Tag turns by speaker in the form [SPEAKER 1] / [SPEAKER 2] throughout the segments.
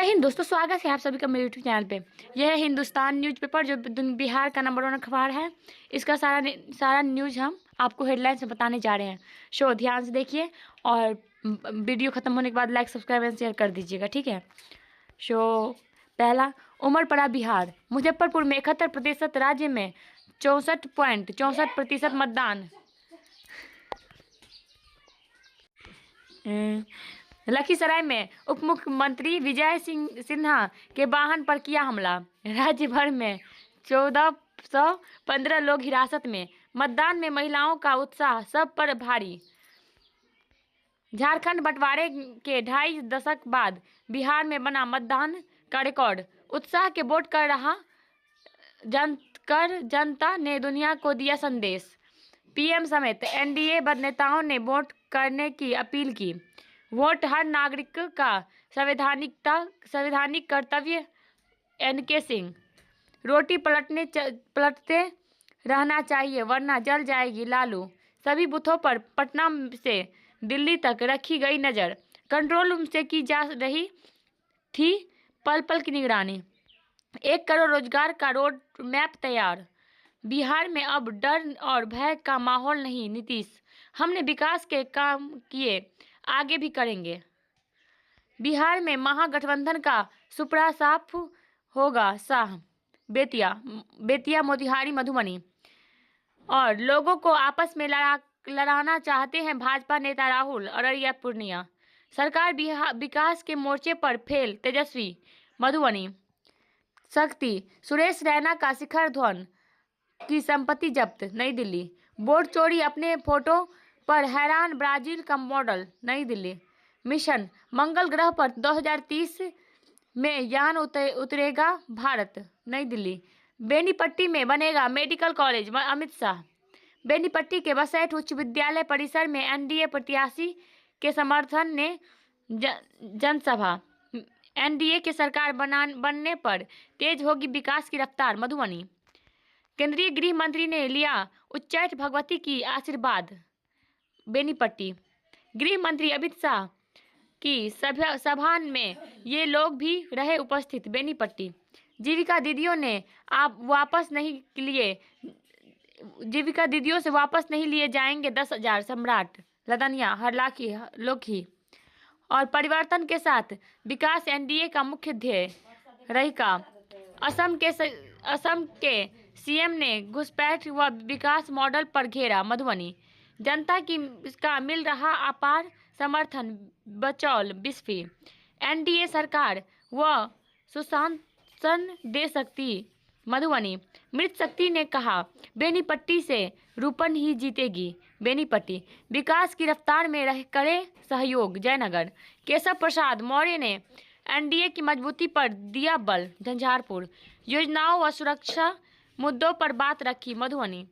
[SPEAKER 1] जय हिंद दोस्तों, स्वागत है आप सभी का मेरे यूट्यूब चैनल पे। यह है हिंदुस्तान न्यूज़पेपर जो बिहार का नंबर 1 अखबार है। इसका सारा न्यूज़ हम आपको हेडलाइन से बताने जा रहे हैं। शो ध्यान से देखिए और वीडियो खत्म होने के बाद लाइक सब्सक्राइब एंड शेयर कर दीजिएगा, ठीक है। शो पहला, उमड़ पड़ा बिहार। मुजफ्फरपुर में 71%, राज्य में 64.64% मतदान। लखीसराय में उप मुख्यमंत्री विजय सिन्हा के वाहन पर किया हमला। राज्य भर में 1415 लोग हिरासत में। मतदान में महिलाओं का उत्साह सब पर भारी। झारखंड बंटवारे के 2.5 दशक बाद बिहार में बना मतदान का रिकॉर्ड। उत्साह के वोट कर रहा जनता ने दुनिया को दिया संदेश। पीएम समेत एनडीए नेताओं ने वोट करने की अपील की। वोट हर नागरिक का संवैधानिक कर्तव्य। एनके सिंह, रोटी पलटते रहना चाहिए वरना जल जाएगी लालू। सभी बूथों पर पटना से दिल्ली तक रखी गई नजर। कंट्रोल रूम से की जा रही थी पल पल की निगरानी। 1 करोड़ रोजगार का रोड मैप तैयार। बिहार में अब डर और भय का माहौल नहीं। नीतीश, हमने विकास के काम किए, आगे भी करेंगे। बिहार में महागठबंधन का सुपड़ा साफ होगा। शाह, बेतिया मोतिहारी मधुबनी और लोगों को आपस में लड़ाना चाहते हैं भाजपा नेता राहुल। अररिया पूर्णिया, सरकार विकास के मोर्चे पर फेल। तेजस्वी, मधुबनी। शक्ति, सुरेश रैना का शिखर धवन की संपत्ति जब्त। नई दिल्ली, वोट चोरी अपने फोटो पर हैरान ब्राजील का मॉडल। नई दिल्ली, मिशन मंगल ग्रह पर 2030 में यान उतरेगा भारत। नई दिल्ली, बेनीपट्टी में बनेगा मेडिकल कॉलेज। अमित शाह, बेनीपट्टी के बसैठ उच्च विद्यालय परिसर में एनडीए प्रत्याशी के समर्थन ने जनसभा। एनडीए की सरकार बनने पर तेज होगी विकास की रफ्तार। मधुबनी, केंद्रीय गृह मंत्री ने लिया उच्चैठ भगवती की आशीर्वाद। बेनीपट्टी, गृह मंत्री अमित शाह की सभा में ये लोग भी रहे उपस्थित। बेनीपट्टी, जीविका दीदियों से वापस नहीं लिए जाएंगे 10,000। सम्राट, लदनिया, हरलाखी, लोखी और परिवर्तन के साथ विकास एनडीए का मुख्य ध्येय रहेगा। असम के सीएम ने घुसपैठ व विकास मॉडल पर घेरा। मधुबनी, जनता का मिल रहा अपार समर्थन। बचौल, बिस्फी, एनडीए सरकार व सुशासन दे सकती। मधुबनी, मृत शक्ति ने कहा बेनीपट्टी से रूपन ही जीतेगी। बेनीपट्टी, विकास की रफ्तार में करे सहयोग। जयनगर, केशव प्रसाद मौर्य ने एनडीए की मजबूती पर दिया बल। झंझारपुर, योजनाओं व सुरक्षा मुद्दों पर बात रखी। मधुबनी,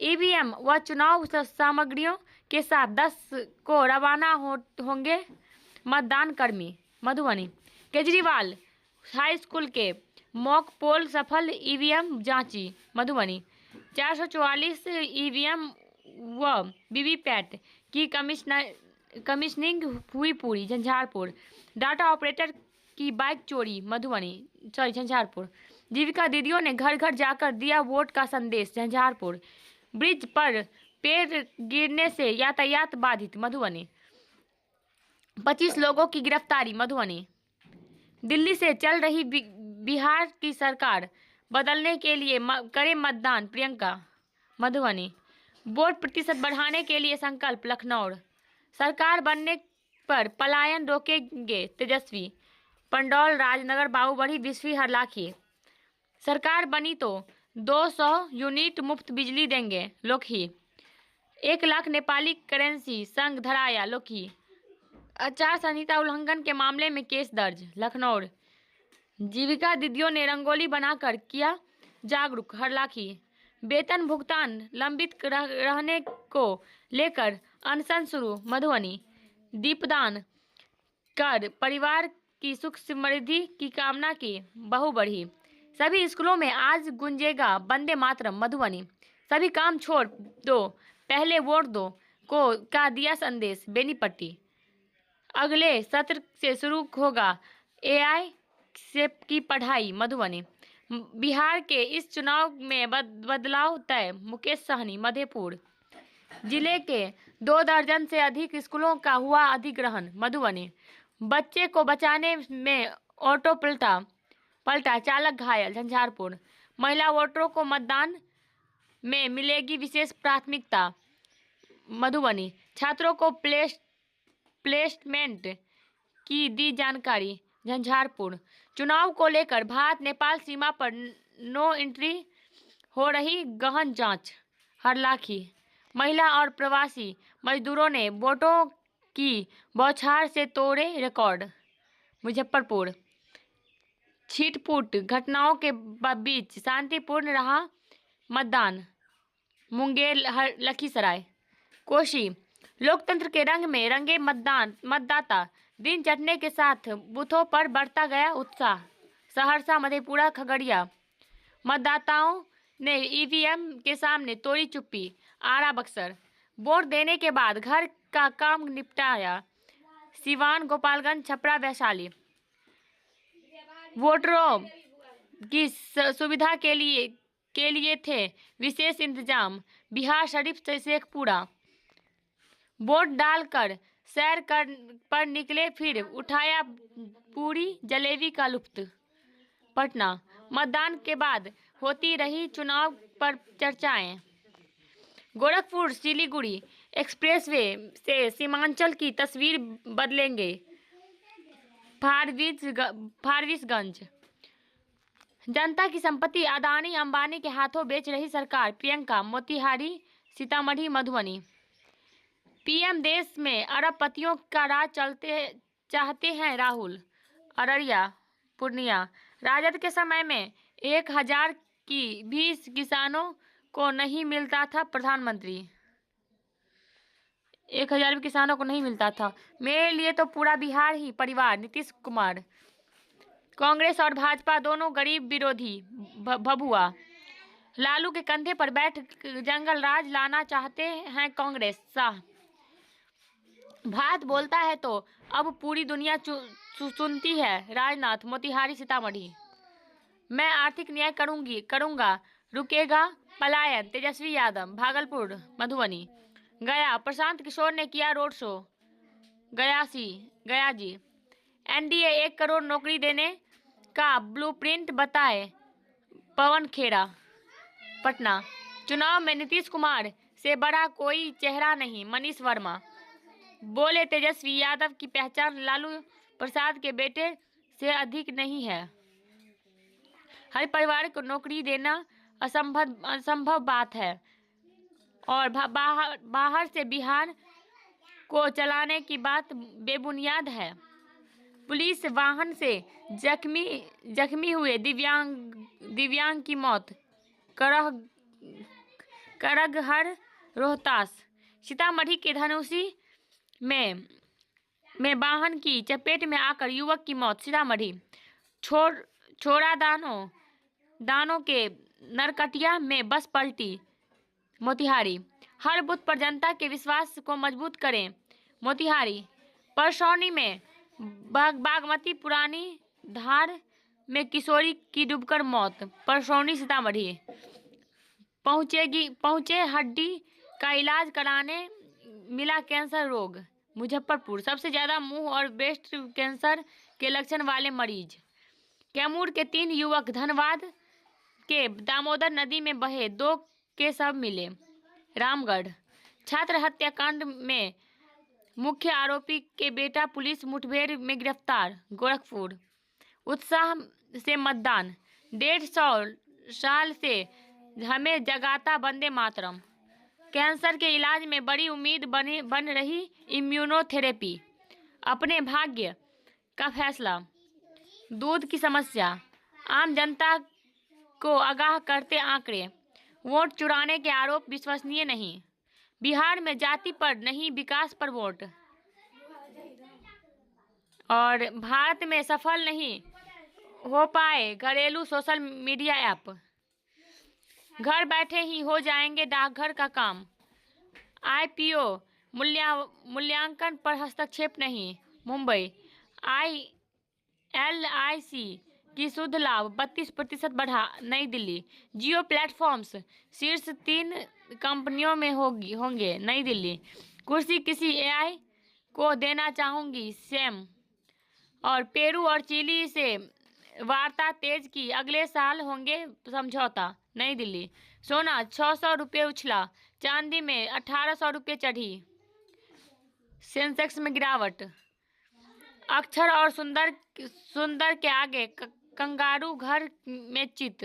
[SPEAKER 1] ईवीएम व चुनाव सामग्रियों के साथ 10 को रवाना होंगे मतदान कर्मी। मधुबनी, केजरीवाल हाई स्कूल के मॉक पोल सफल, ईवीएम जांची। मधुबनी, 444 ईवीएम व वीवीपैट की कमीशनिंग हुई पूरी। झंझारपुर, डाटा ऑपरेटर की बाइक चोरी। झंझारपुर, जीविका दीदियों ने घर घर जाकर दिया वोट का संदेश। झंझारपुर, ब्रिज पर पेड़ गिरने से यातायात बाधित। मधुबनी, 25 लोगों की गिरफ्तारी। मधुबनी, दिल्ली से चल रही बिहार की सरकार बदलने के लिए करे मतदान। प्रियंका। मधुबनी, वोट प्रतिशत बढ़ाने के लिए संकल्प। लखनऊ, सरकार बनने पर पलायन रोकेंगे। तेजस्वी। पंडौल, राजनगर, बाबूबड़ी, बिस्फी, हरलाखी, सरकार बनी तो 200 यूनिट मुफ्त बिजली देंगे। लोखी, 1 लाख नेपाली करेंसी संग धराया। लोखी, आचार संहिता उल्लंघन के मामले में केस दर्ज। लखनऊ, जीविका दीदियों ने रंगोली बनाकर किया जागरूक। हरलाखी, वेतन भुगतान लंबित रहने को लेकर अनशन शुरू। मधुबनी, दीपदान कर परिवार की सुख समृद्धि की कामना की। बहु बढ़ी, सभी स्कूलों में आज गूंजेगा वंदे मातरम। मधुबनी, सभी काम छोड़ दो पहले वोट दो का दिया संदेश। बेनीपट्टी, अगले सत्र से शुरू होगा एआई से की पढ़ाई मधुबनी। बिहार के इस चुनाव में बदलाव तय, मुकेश सहनी मधेपुर। जिले के 2 दर्जन से अधिक स्कूलों का हुआ अधिग्रहण मधुबनी। बच्चे को बचाने में ऑटो पलटा, चालक घायल झंझारपुर। महिला वोटरों को मतदान में मिलेगी विशेष प्राथमिकता मधुबनी। छात्रों को प्लेसमेंट की दी जानकारी झंझारपुर। चुनाव को लेकर भारत नेपाल सीमा पर नो एंट्री हो रही गहन जांच हरलाखी। महिला और प्रवासी मजदूरों ने वोटों की बौछार से तोड़े रिकॉर्ड मुजफ्फरपुर। छिटपुट घटनाओं के बीच शांतिपूर्ण रहा मतदान मुंगेर लखीसराय। कोसी लोकतंत्र के रंग में रंगे मतदाता। दिन चढ़ने के साथ बूथों पर बढ़ता गया उत्साह। सहरसा मधेपुरा खगड़िया। मतदाताओं ने ईवीएम के सामने तोड़ी चुप्पी। आरा बक्सर वोट देने के बाद घर का काम निपटाया। सिवान गोपालगंज छपरा वैशाली। वोटरों की सुविधा के लिए थे विशेष इंतजाम। बिहार शरीफ से शेखपुरा। वोट डालकर सैर पर निकले फिर उठाया पूरी जलेबी का लुत्फ। पटना मतदान के बाद होती रही चुनाव पर चर्चाएं। गोरखपुर सिलीगुड़ी एक्सप्रेसवे से सीमांचल की तस्वीर बदलेंगे फारबिसगंज। जनता की संपत्ति अदानी अंबानी के हाथों बेच रही सरकार प्रियंका मोतिहारी सीतामढ़ी मधुबनी। पीएम देश में अरबपतियों का राज चाहते हैं राहुल अररिया पूर्णिया। राजद के समय में 1000 की भी किसानों को नहीं मिलता था प्रधानमंत्री। 1000 भी किसानों को नहीं मिलता था। मेरे लिए तो पूरा बिहार ही परिवार नीतीश कुमार। कांग्रेस और भाजपा दोनों गरीब विरोधी भभुआ। लालू के कंधे पर बैठ जंगल राज लाना चाहते हैं कांग्रेस। शाह भारत बोलता है तो अब पूरी दुनिया सुनती है राजनाथ मोतिहारी सीतामढ़ी। मैं आर्थिक न्याय करूंगा रुकेगा पलायन तेजस्वी यादव भागलपुर मधुबनी। गया प्रशांत किशोर ने किया रोड शो गया जी। एनडीए 1 करोड़ नौकरी देने का ब्लूप्रिंट बताए पवन खेड़ा। पटना चुनाव में नीतीश कुमार से बड़ा कोई चेहरा नहीं मनीष वर्मा। बोले तेजस्वी यादव की पहचान लालू प्रसाद के बेटे से अधिक नहीं है। हर परिवार को नौकरी देना असंभव बात है और बाहर से बिहार को चलाने की बात बेबुनियाद है। पुलिस वाहन से जख्मी हुए दिव्यांग की मौत करगहर रोहतास। सीतामढ़ी के धनुषी में वाहन की चपेट में आकर युवक की मौत। सीतामढ़ी छोड़ा दानों के नरकटिया में बस पलटी। मोतिहारी हर बूथ पर जनता के विश्वास को मजबूत करें। मोतिहारी परसौनी में बागमती पुरानी धार में किशोरी की डूबकर मौत। परसौनी सीतामढ़ी पहुंचे हड्डी का इलाज कराने मिला कैंसर रोग। मुजफ्फरपुर सबसे ज्यादा मुंह और ब्रेस्ट कैंसर के लक्षण वाले मरीज। कैमूर के 3 युवक धनबाद के दामोदर नदी में बहे 2 के शव मिले। रामगढ़ छात्र हत्याकांड में मुख्य आरोपी के बेटा पुलिस मुठभेड़ में गिरफ्तार। गोरखपुर उत्साह से मतदान। 150 साल से हमें जगाता वंदे मातरम। कैंसर के इलाज में बड़ी उम्मीद बन रही इम्यूनोथेरेपी। अपने भाग्य का फैसला। दूध की समस्या आम जनता को आगाह करते आंकड़े। वोट चुराने के आरोप विश्वसनीय नहीं। बिहार में जाति पर नहीं विकास पर वोट। और भारत में सफल नहीं हो पाए घरेलू सोशल मीडिया ऐप। घर बैठे ही हो जाएंगे डाकघर का काम। आईपीओ मूल्यांकन पर हस्तक्षेप नहीं। मुंबई LIC की शुद्ध लाभ 32% बढ़ा, नई दिल्ली। जियो प्लेटफॉर्म्स शीर्ष 3 कंपनियों में होंगे, नई दिल्ली। कुर्सी किसी AI को देना चाहूंगी, सैम। और पेरू और चिली से वार्ता तेज की, अगले साल होंगे समझौता, नई दिल्ली। सोना 600 रुपये उछला, चांदी में 1800 रुपये चढ़ी, सेंसेक्स में गिरावट। अक्षर और सुंदर के आगे कंगारू घर में चित,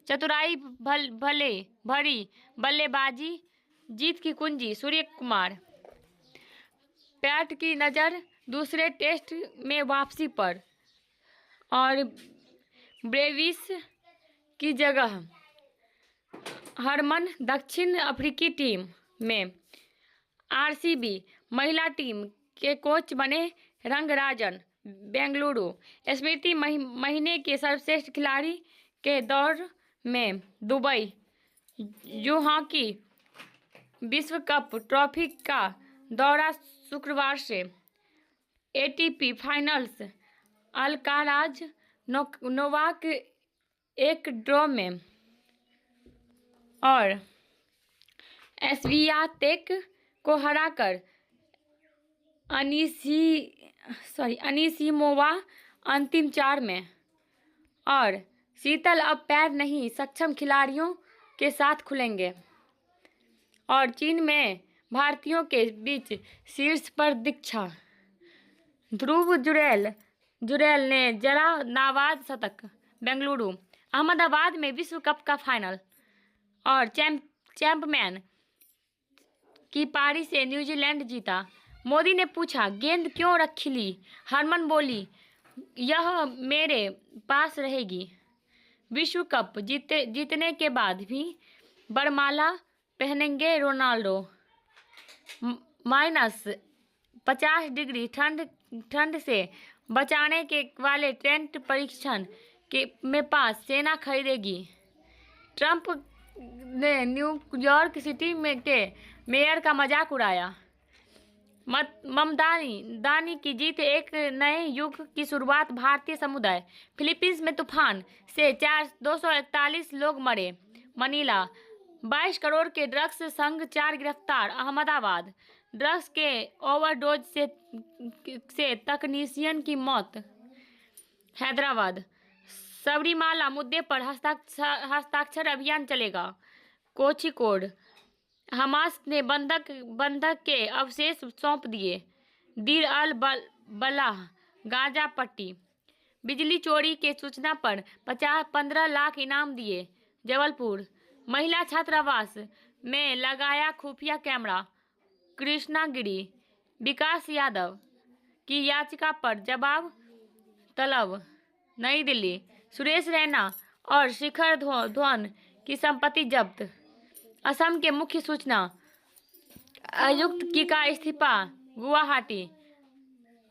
[SPEAKER 1] चतुराई भरी बल्लेबाजी जीत की कुंजी, सूर्य कुमार। पैट की नज़र दूसरे टेस्ट में वापसी पर और ब्रेविस की जगह हरमन दक्षिण अफ्रीकी टीम में। RCB महिला टीम के कोच बने रंगराजन, बेंगलुरु। स्मृति महीने के सर्वश्रेष्ठ खिलाड़ी के दौर में दुबई। हॉकी विश्व कप ट्रॉफी का दौरा शुक्रवार से। ATP फाइनल्स, अल्काराज नोवाक एक ड्रॉ में और स्वियातेक को हराकर अनिसिमोवा अंतिम 4 में। और शीतल अब पैर नहीं सक्षम खिलाड़ियों के साथ खुलेंगे। और चीन में भारतीयों के बीच शीर्ष पर दीक्षा। ध्रुव जुरैल ने जरा नाबाद शतक, बेंगलुरु। अहमदाबाद में विश्व कप का फाइनल और चैंपमैन की पारी से न्यूजीलैंड जीता। मोदी ने पूछा, गेंद क्यों रखी ली? हरमन बोली, यह मेरे पास रहेगी। विश्व कप जीतने के बाद भी बरमाला पहनेंगे रोनाल्डो। -50 डिग्री ठंड से बचाने के वाले टेंट परीक्षण में पास सेना खरीदेगी। ट्रंप ने न्यूयॉर्क सिटी के मेयर का मजाक उड़ाया। ममदानी की जीत, एक नए युग की शुरुआत। भारतीय समुदाय। फिलीपींस में तूफान से 241 लोग मरे। मनीला 22 करोड़ के ड्रग्स संग 4 गिरफ्तार। अहमदाबाद ड्रग्स के ओवरडोज से तकनीशियन की मौत। हैदराबाद सबरीमाला मुद्दे पर हस्ताक्षर अभियान चलेगा। कोझिकोड हमास ने बंधक के अवशेष सौंप दिए। दीर अल बलाह गाजा पट्टी। बिजली चोरी के सूचना पर 15 लाख इनाम दिए। जबलपुर महिला छात्रावास में लगाया खुफिया कैमरा। कृष्णागिरी विकास यादव की याचिका पर जवाब तलब। नई दिल्ली सुरेश रैना और शिखर धवन की संपत्ति जब्त। असम के मुख्य सूचना आयुक्त का इस्तीफा। गुवाहाटी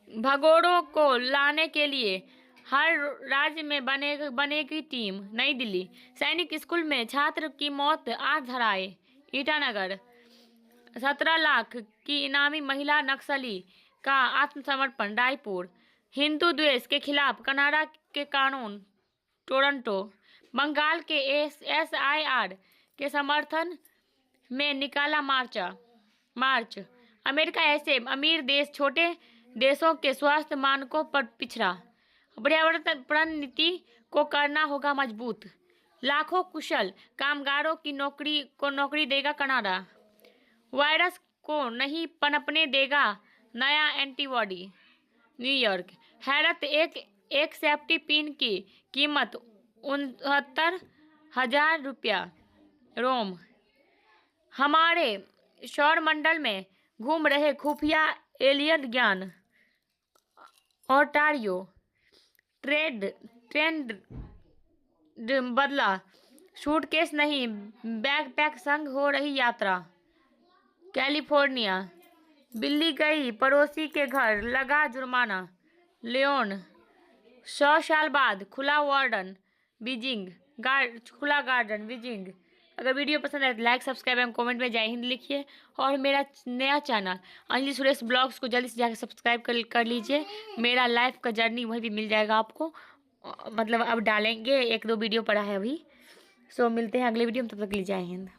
[SPEAKER 1] भगोड़ों को लाने के लिए हर राज्य में बनेगी टीम। नई दिल्ली सैनिक स्कूल में छात्र की मौत, 8 धराए। ईटानगर 17 लाख की इनामी महिला नक्सली का आत्मसमर्पण। रायपुर हिंदू द्वेष के खिलाफ कनाडा के कानून। टोरंटो बंगाल के SIR के समर्थन में निकाला मार्च। अमेरिका ऐसे अमीर देश छोटे देशों के स्वास्थ्य मानकों पर पिछड़ा। पर्यावरण नीति को करना होगा मजबूत। लाखों कुशल कामगारों की नौकरी देगा कनाडा। वायरस को नहीं पनपने देगा नया एंटीबॉडी। न्यूयॉर्क हैरत, एक सेफ्टी पिन की कीमत 69,000 रुपया। रोम हमारे सौरमंडल में घूम रहे खुफिया एलियन ज्ञान। ओंटारियो ट्रेंड बदला, सूटकेस नहीं बैकपैक संग हो रही यात्रा। कैलिफोर्निया बिल्ली गई पड़ोसी के घर, लगा जुर्माना। लियोन 100 साल बाद खुला गार्डन बीजिंग। अगर वीडियो पसंद आए तो लाइक, सब्सक्राइब एवं कमेंट में जय हिंद लिखिए। और मेरा नया चैनल अंजलि सुरेश ब्लॉग्स को जल्दी से जाकर सब्सक्राइब कर लीजिए। मेरा लाइफ का जर्नी वहीं भी मिल जाएगा आपको, मतलब अब डालेंगे, 1-2 वीडियो पड़ा है अभी। सो मिलते हैं अगले वीडियो में, तब तक के लिए जय हिंद।